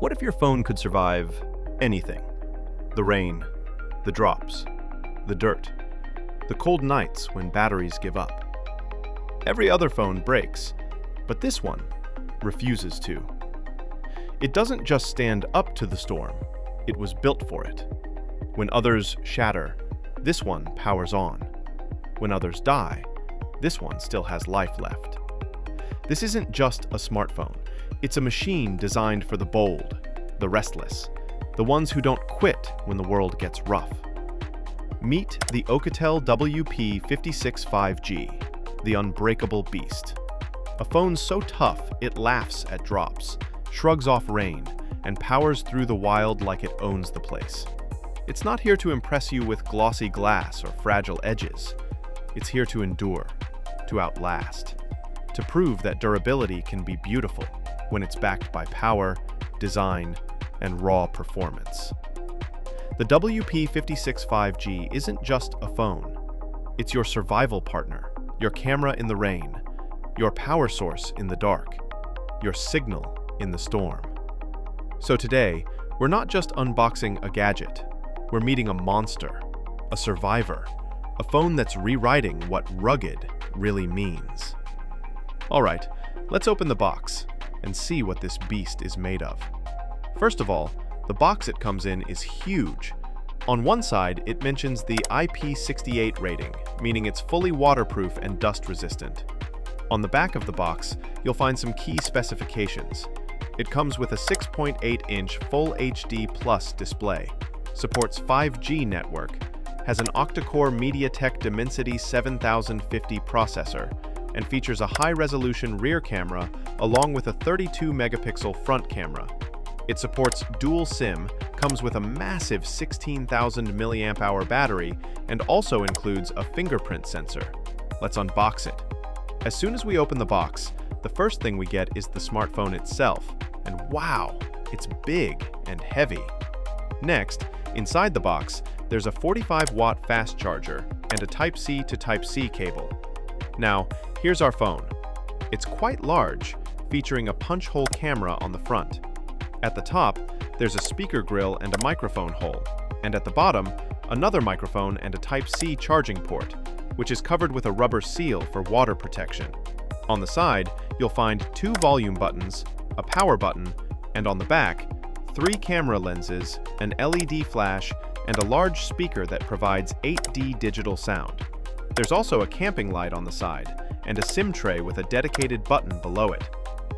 What if your phone could survive anything? The rain, the drops, the dirt, the cold nights when batteries give up. Every other phone breaks, but this one refuses to. It doesn't just stand up to the storm, it was built for it. When others shatter, this one powers on. When others die, this one still has life left. This isn't just a smartphone. It's a machine designed for the bold, the restless, the ones who don't quit when the world gets rough. Meet the Oukitel WP56 5G, the unbreakable beast. A phone so tough it laughs at drops, shrugs off rain, and powers through the wild like it owns the place. It's not here to impress you with glossy glass or fragile edges. It's here to endure, to outlast, to prove that durability can be beautiful when it's backed by power, design, and raw performance. The WP56 5G isn't just a phone. It's your survival partner, your camera in the rain, your power source in the dark, your signal in the storm. So today, we're not just unboxing a gadget. We're meeting a monster, a survivor, a phone that's rewriting what rugged really means. All right, let's open the box and see what this beast is made of. First of all, the box it comes in is huge. On one side, it mentions the IP68 rating, meaning it's fully waterproof and dust-resistant. On the back of the box, you'll find some key specifications. It comes with a 6.8-inch Full HD Plus display, supports 5G network, has an octa-core MediaTek Dimensity 7050 processor, and features a high-resolution rear camera along with a 32-megapixel front camera. It supports dual SIM, comes with a massive 16,000 mAh battery, and also includes a fingerprint sensor. Let's unbox it. As soon as we open the box, the first thing we get is the smartphone itself. And wow, it's big and heavy. Next, inside the box, there's a 45-watt fast charger and a Type-C to Type-C cable. Now, here's our phone. It's quite large, featuring a punch-hole camera on the front. At the top, there's a speaker grill and a microphone hole, and at the bottom, another microphone and a Type-C charging port, which is covered with a rubber seal for water protection. On the side, you'll find 2 volume buttons, a power button, and on the back, 3 camera lenses, an LED flash, and a large speaker that provides 8D digital sound. There's also a camping light on the side, and a SIM tray with a dedicated button below it.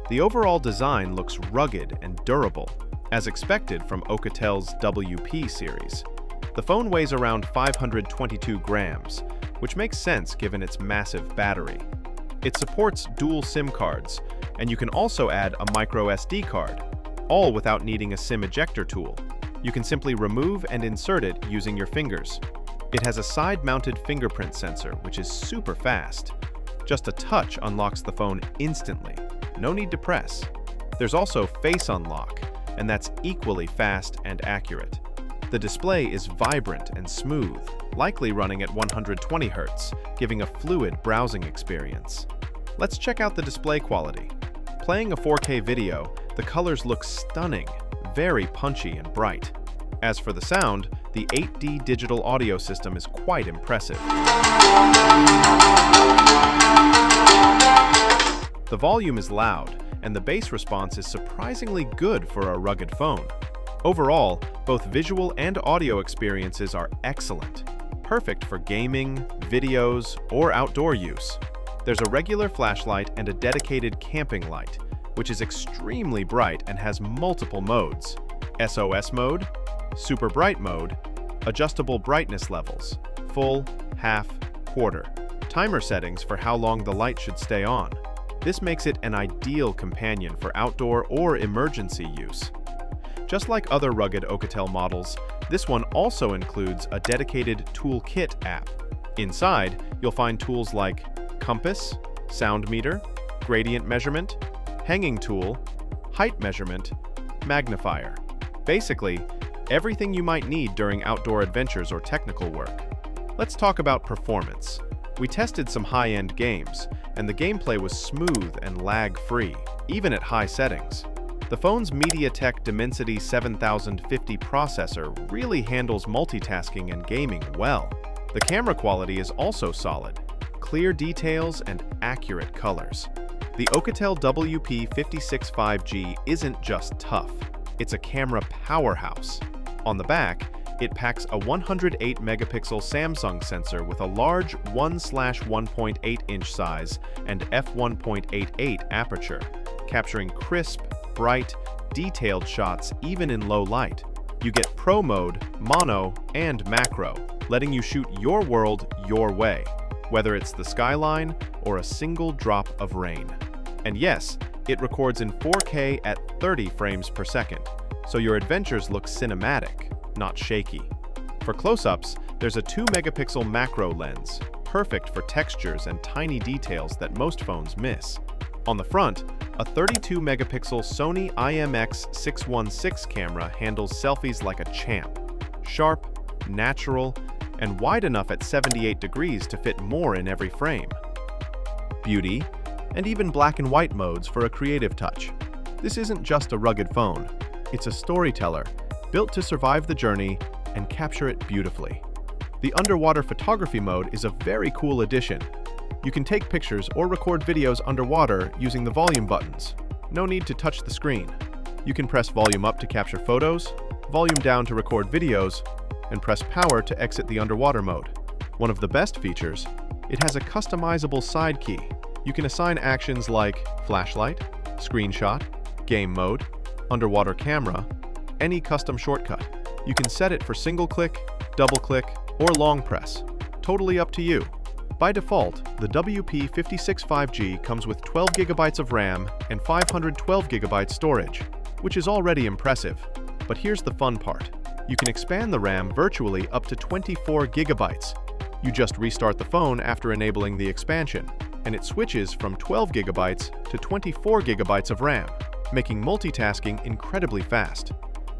The overall design looks rugged and durable, as expected from Oukitel's WP series. The phone weighs around 522 grams, which makes sense given its massive battery. It supports dual SIM cards, and you can also add a micro SD card, all without needing a SIM ejector tool. You can simply remove and insert it using your fingers. It has a side-mounted fingerprint sensor, which is super fast. Just a touch unlocks the phone instantly. No need to press. There's also face unlock, and that's equally fast and accurate. The display is vibrant and smooth, likely running at 120 Hz, giving a fluid browsing experience. Let's check out the display quality. Playing a 4K video, the colors look stunning, very punchy and bright. As for the sound, the 8D digital audio system is quite impressive. The volume is loud, and the bass response is surprisingly good for a rugged phone. Overall, both visual and audio experiences are excellent, perfect for gaming, videos, or outdoor use. There's a regular flashlight and a dedicated camping light, which is extremely bright and has multiple modes: SOS mode, super bright mode, adjustable brightness levels, full, half, quarter, timer settings for how long the light should stay on. This makes it an ideal companion for outdoor or emergency use. Just like other rugged Oukitel models, this one also includes a dedicated Toolkit app. Inside, you'll find tools like compass, sound meter, gradient measurement, hanging tool, height measurement, magnifier. Basically, everything you might need during outdoor adventures or technical work. Let's talk about performance. We tested some high-end games, and the gameplay was smooth and lag-free, even at high settings. The phone's MediaTek Dimensity 7050 processor really handles multitasking and gaming well. The camera quality is also solid, clear details and accurate colors. The Oukitel WP56 5G isn't just tough, it's a camera powerhouse. On the back, it packs a 108-megapixel Samsung sensor with a large 1/1.8-inch size and f1.88 aperture, capturing crisp, bright, detailed shots even in low light. You get Pro Mode, Mono, and Macro, letting you shoot your world your way, whether it's the skyline or a single drop of rain. And yes, it records in 4K at 30 frames per second, so your adventures look cinematic, not shaky. For close-ups, there's a 2-megapixel macro lens, perfect for textures and tiny details that most phones miss. On the front, a 32-megapixel Sony IMX616 camera handles selfies like a champ. Sharp, natural, and wide enough at 78 degrees to fit more in every frame. Beauty, and even black and white modes for a creative touch. This isn't just a rugged phone, it's a storyteller, built to survive the journey and capture it beautifully. The underwater photography mode is a very cool addition. You can take pictures or record videos underwater using the volume buttons. No need to touch the screen. You can press volume up to capture photos, volume down to record videos, and press power to exit the underwater mode. One of the best features, it has a customizable side key. You can assign actions like flashlight, screenshot, game mode, underwater camera, any custom shortcut. You can set it for single click, double click, or long press. Totally up to you. By default, the WP56 5G comes with 12 GB of RAM and 512 GB storage, which is already impressive. But here's the fun part. You can expand the RAM virtually up to 24 GB. You just restart the phone after enabling the expansion, and it switches from 12 GB to 24 GB of RAM, making multitasking incredibly fast.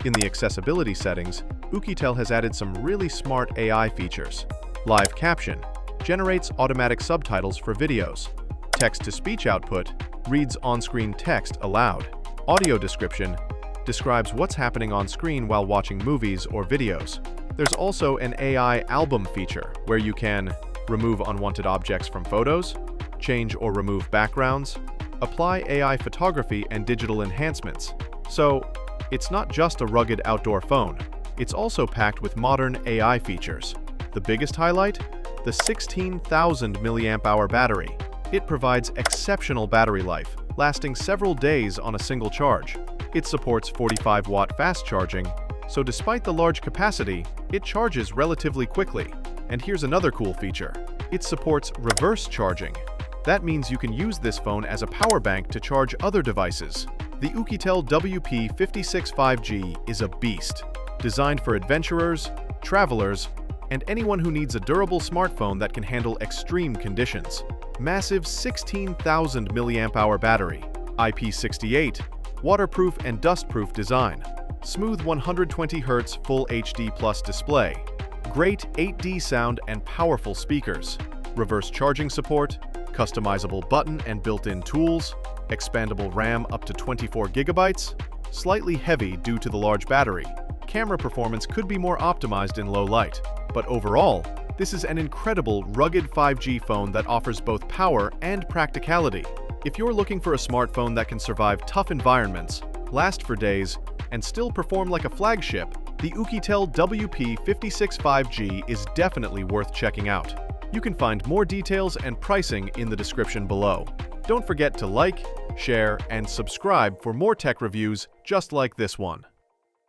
In the accessibility settings, Oukitel has added some really smart AI features. Live caption generates automatic subtitles for videos. Text-to-speech output reads on-screen text aloud. Audio description describes what's happening on screen while watching movies or videos. There's also an AI album feature where you can remove unwanted objects from photos, change or remove backgrounds, apply AI photography and digital enhancements. So, it's not just a rugged outdoor phone, it's also packed with modern AI features. The biggest highlight? The 16,000 mAh battery. It provides exceptional battery life, lasting several days on a single charge. It supports 45-watt fast charging, so despite the large capacity, it charges relatively quickly. And here's another cool feature. It supports reverse charging. That means you can use this phone as a power bank to charge other devices. The Oukitel WP56 5G is a beast, designed for adventurers, travelers, and anyone who needs a durable smartphone that can handle extreme conditions. Massive 16,000 mAh battery, IP68, waterproof and dustproof design, smooth 120Hz Full HD Plus display, great 8D sound and powerful speakers, reverse charging support, customizable button and built-in tools, expandable RAM up to 24 GB, slightly heavy due to the large battery. Camera performance could be more optimized in low light, but overall, this is an incredible rugged 5G phone that offers both power and practicality. If you're looking for a smartphone that can survive tough environments, last for days, and still perform like a flagship, the Oukitel WP56 5G is definitely worth checking out. You can find more details and pricing in the description below. Don't forget to like, share, and subscribe for more tech reviews just like this one.